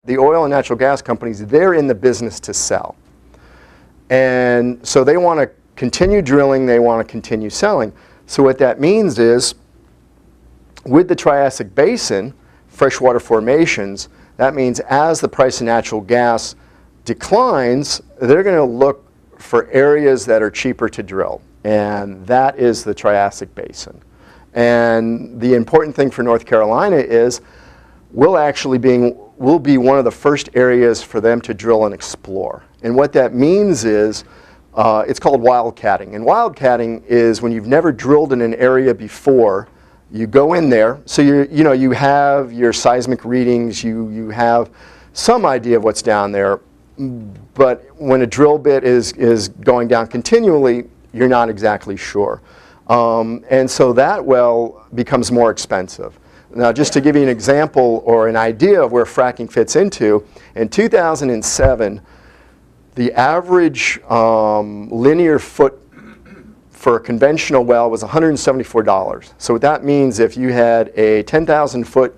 The oil and natural gas companies, they're in the business to sell. And so they want to continue drilling, they want to continue selling. So what that means is, with the Triassic Basin, freshwater formations, that means as the price of natural gas declines, they're going to look for areas that are cheaper to drill. And that is the Triassic Basin. And the important thing for North Carolina is we'll be one of the first areas for them to drill and explore. And what that means is it's called wildcatting. And wildcatting is when you've never drilled in an area before, you go in there, so you have your seismic readings, you have some idea of what's down there, but when a drill bit is going down continually, you're not exactly sure. And so that well becomes more expensive. Now, just to give you an example or an idea of where fracking fits into, in 2007, the average linear foot for a conventional well was $174. So what that means, if you had a 10,000 foot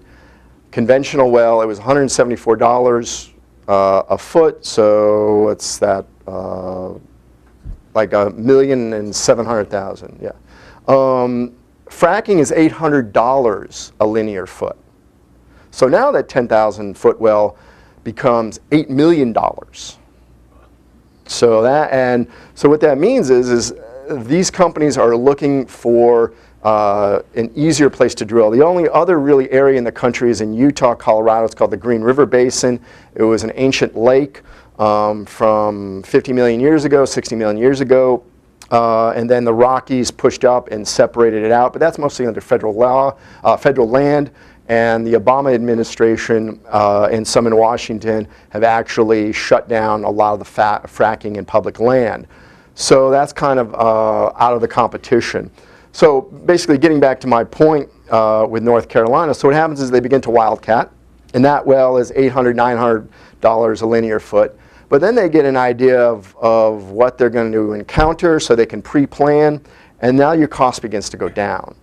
conventional well, it was $174 a foot. So what's that? Like $1,700,000. Yeah. Fracking is $800 a linear foot. So now that 10,000 foot well becomes $8 million. So what that means is these companies are looking for an easier place to drill. The only other really area in the country is in Utah, Colorado. It's called the Green River Basin. It was an ancient lake from 50 million years ago, 60 million years ago. And then the Rockies pushed up and separated it out. But that's mostly under federal law, federal land. And the Obama administration and some in Washington have actually shut down a lot of the fracking in public land. So that's kind of out of the competition. So basically, getting back to my point with North Carolina, so what happens is they begin to wildcat, and that well is $800, $900 a linear foot. But then they get an idea of what they're going to encounter, so they can pre-plan, and now your cost begins to go down.